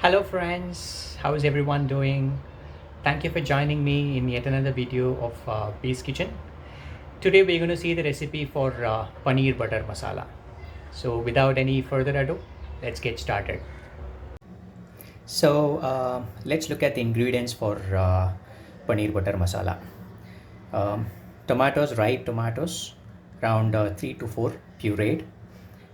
Hello friends, how is everyone doing? Thank you for joining me in yet another video of Bee's Kitchen. Today we're going to see the recipe for paneer butter masala. So without any further ado, let's get started. So let's look at the ingredients for paneer butter masala. Um, Tomatoes, ripe tomatoes, around 3 to 4 pureed,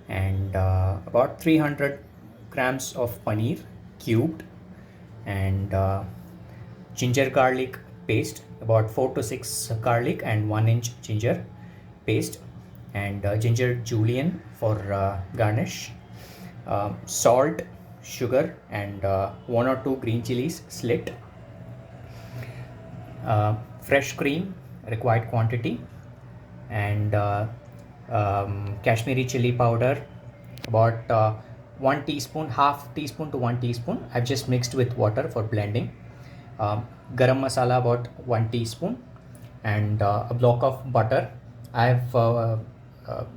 and about 300 grams of paneer cubed, and ginger garlic paste, about 4 to 6 garlic and 1 inch ginger paste, and ginger julienne for garnish, salt, sugar, and 1 or 2 green chilies slit, fresh cream required quantity, and Kashmiri chili powder, about 1 teaspoon, half teaspoon to 1 teaspoon. I've just mixed with water for blending. Garam masala, about 1 teaspoon, and a block of butter. I've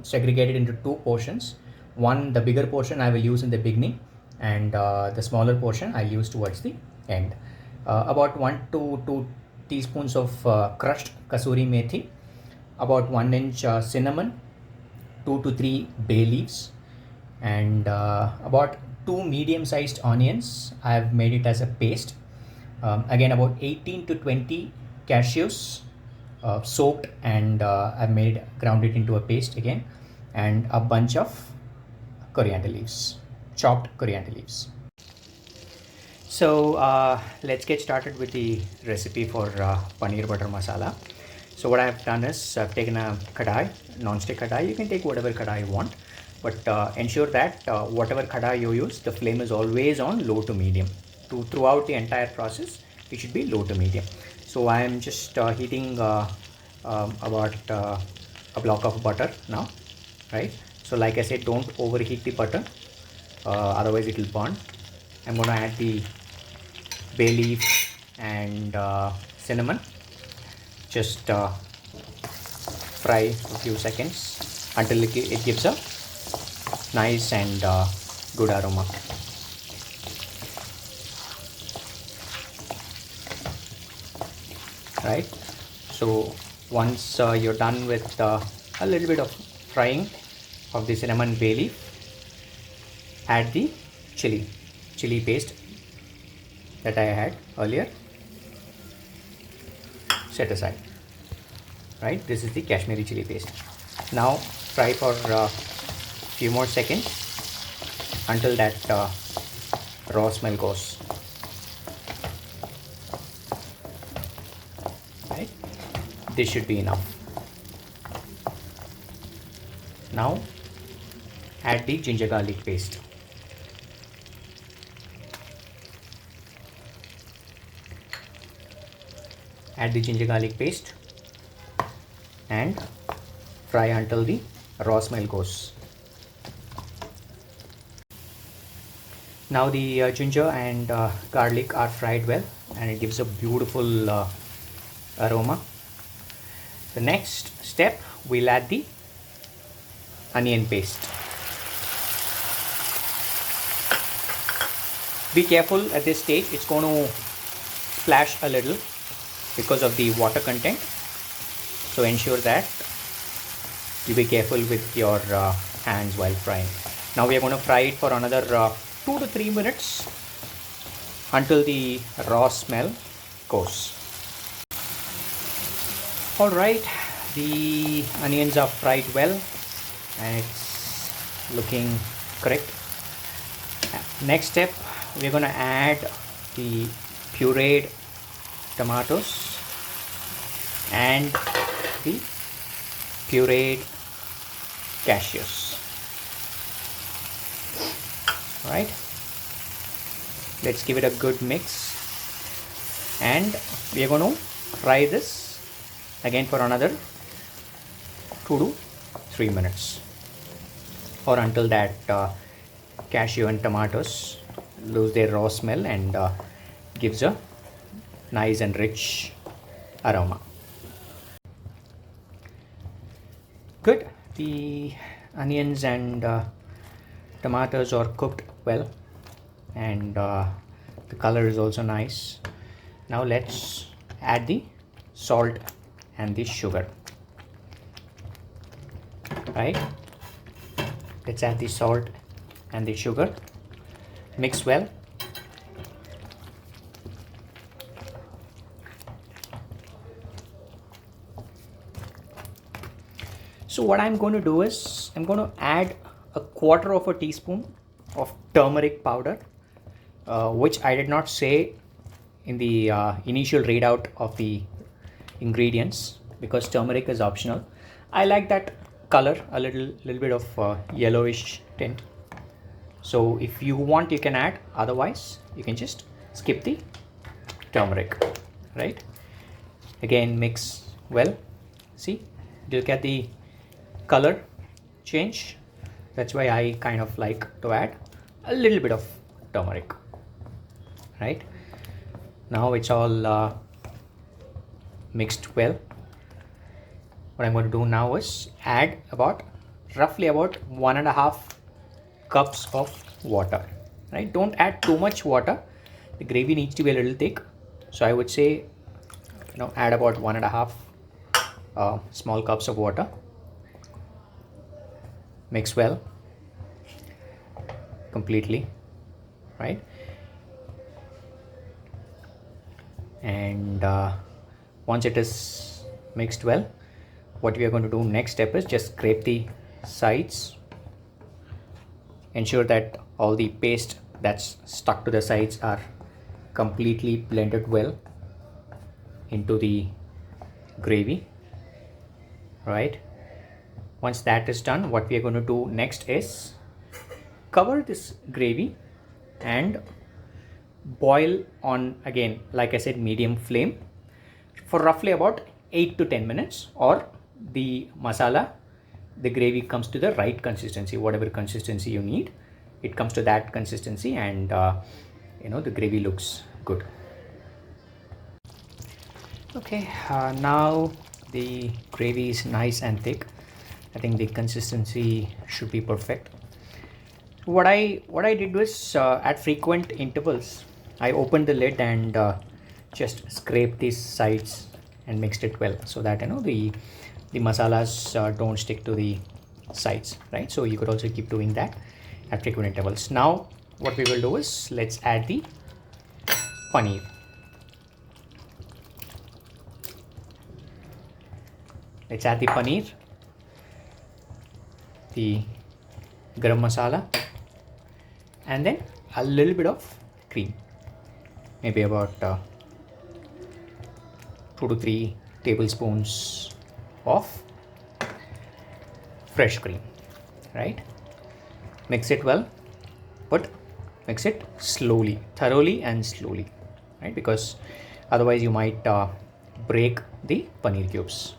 segregated into two portions. One, the bigger portion I will use in the beginning, and the smaller portion I'll use towards the end. About 1 to 2 teaspoons of crushed kasuri methi, about 1 inch cinnamon, 2 to 3 bay leaves, and about 2 medium sized onions. I've made it as a paste. Again, about 18 to 20 cashews, soaked, and I've made ground it into a paste again, and a bunch of coriander leaves, chopped coriander leaves. So let's get started with the recipe for paneer butter masala. So what I've done is I've taken a kadai, non-stick kadai. You can take whatever kadai you want, but ensure that whatever kadai you use, the flame is always on low to medium. Throughout the entire process, it should be low to medium. So I am just heating about a block of butter now, right? So like I said, don't overheat the butter, otherwise it will burn. I'm going to add the bay leaf and cinnamon. Just fry a few seconds until it gives a nice and good aroma. Right, so once you're done with a little bit of frying of the cinnamon bay leaf, add the chili paste that I had earlier, set aside. Right, this is the Kashmiri chili paste. Now fry for a few more seconds until that raw smell goes. Right, this should be enough. Now add the ginger garlic paste. Add the ginger garlic paste and fry until the raw smell goes. Now the ginger and garlic are fried well, and it gives a beautiful aroma. The next step, we'll add the onion paste. Be careful at this stage, it's going to splash a little because of the water content, so ensure that you be careful with your hands while frying. Now we are going to fry it for another 2 to 3 minutes until the raw smell goes. Alright, the onions are fried well and it's looking correct. Next step, we're going to add the pureed tomatoes and the pureed cashews. Right, let's give it a good mix, and we are going to fry this again for another 2 to 3 minutes, or until that cashew and tomatoes lose their raw smell and gives a nice and rich aroma. Good, the onions and tomatoes are cooked well. and the color is also nice. Now let's add the salt and the sugar. Right, let's add the salt and the sugar, mix well. So what I'm going to do is I'm going to add a quarter of a teaspoon of turmeric powder, which I did not say in the initial readout of the ingredients because turmeric is optional. I like that color, a little bit of yellowish tint. So if you want, you can add, otherwise you can just skip the turmeric. Right, again mix well. See, you'll get the color change. That's why I kind of like to add a little bit of turmeric. Right, now it's all mixed well. What I'm going to do now is add roughly about 1.5 cups of water. Right, don't add too much water, the gravy needs to be a little thick, so I would say add about 1.5 small cups of water. Mix well completely. Right, and once it is mixed well, what we are going to do next step is just scrape the sides, ensure that all the paste that's stuck to the sides are completely blended well into the gravy. Right, once that is done, what we are going to do next is cover this gravy and boil on, again like I said, medium flame for roughly about 8 to 10 minutes, or the masala, the gravy comes to the right consistency, whatever consistency you need, it comes to that consistency, and the gravy looks good. Okay, now the gravy is nice and thick. I think the consistency should be perfect. What I did was, at frequent intervals, I opened the lid and just scraped these sides and mixed it well, so that the masalas don't stick to the sides. Right, so you could also keep doing that at frequent intervals. Now what we will do is, let's add the paneer. Let's add the paneer, the garam masala, and then a little bit of cream, maybe about 2 to 3 tablespoons of fresh cream. Right, mix it well, but mix it slowly, thoroughly and slowly. Right, because otherwise you might break the paneer cubes.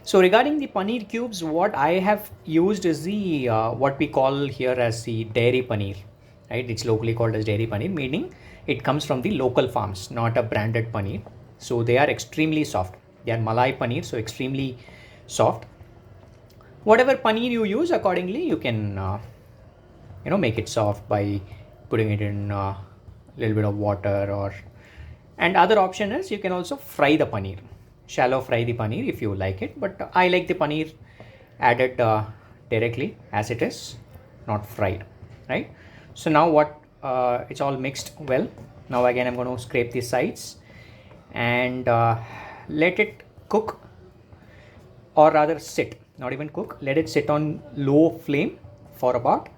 So regarding the paneer cubes, what I have used is the what we call here as the dairy paneer. Right, it's locally called as dairy paneer, meaning it comes from the local farms, not a branded paneer. So they are extremely soft. They are malai paneer, so extremely soft. Whatever paneer you use, accordingly you can make it soft by putting it in a little bit of water, and other option is you can also fry the paneer, shallow fry the paneer if you like it, but I like the paneer added directly as it is, not fried. Right, so now what it's all mixed well. Now again I'm going to scrape the sides and let it cook, or rather sit, not even cook, let it sit on low flame for about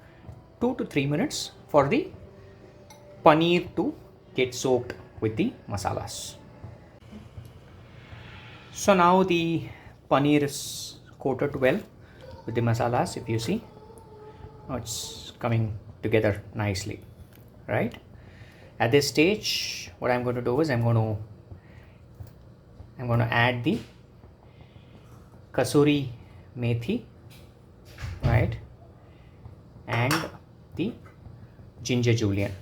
2 to 3 minutes for the paneer to get soaked with the masalas. So now the paneer is coated well with the masalas. If you see, now it's coming together nicely. Right, at this stage what I'm going to do is I'm going to add the kasuri methi, right, and the ginger julienne.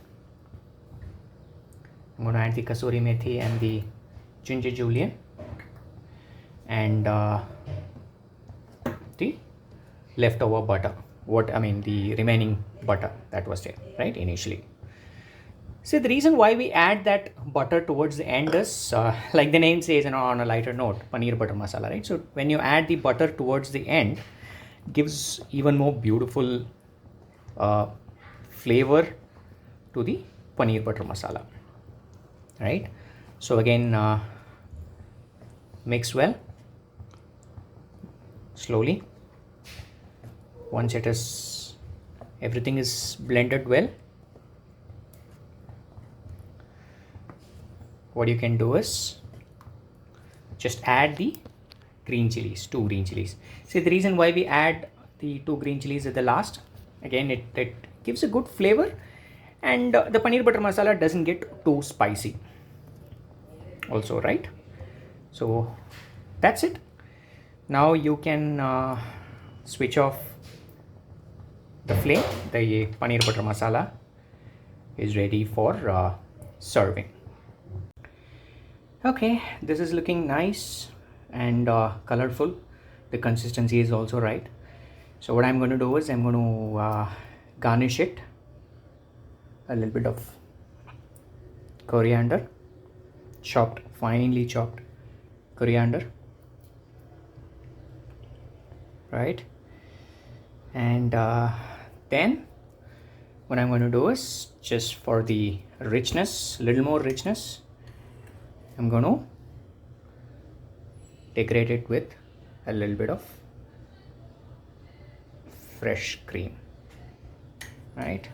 I'm going to add the kasuri methi and the ginger julienne, and the leftover butter, the remaining butter that was there, right, initially. See, the reason why we add that butter towards the end is, like the name says, on a lighter note, paneer butter masala, right? So when you add the butter towards the end, gives even more beautiful uh, flavor to the paneer butter masala, right? So again, mix well, slowly. Once everything is blended well, what you can do is just add the green chilies, 2 green chilies. See, the reason why we add the 2 green chilies at the last, again, it gives a good flavor, and the paneer butter masala doesn't get too spicy also, right? So that's it. Now you can switch off the flame. The paneer butter masala is ready for serving. Okay, this is looking nice and colorful. The consistency is also right. So what I'm going to do is I'm going to garnish it a little bit of coriander, finely chopped coriander, right? And then what I'm going to do is, just for the richness, little more richness, I'm going to decorate it with a little bit of fresh cream, right?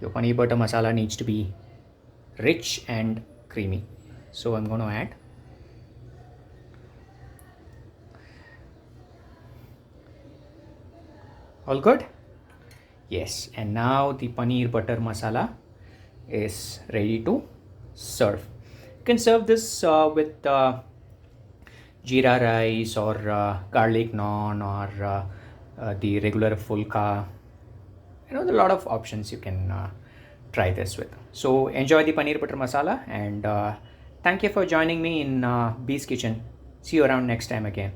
Your paneer butter masala needs to be rich and creamy. So I'm going to add all good. Yes, and now the paneer butter masala is ready to serve. You can serve this with jeera rice or garlic naan or the regular fulka. There are a lot of options you can try this with. So enjoy the paneer butter masala, and thank you for joining me in Bee's Kitchen. See you around next time again.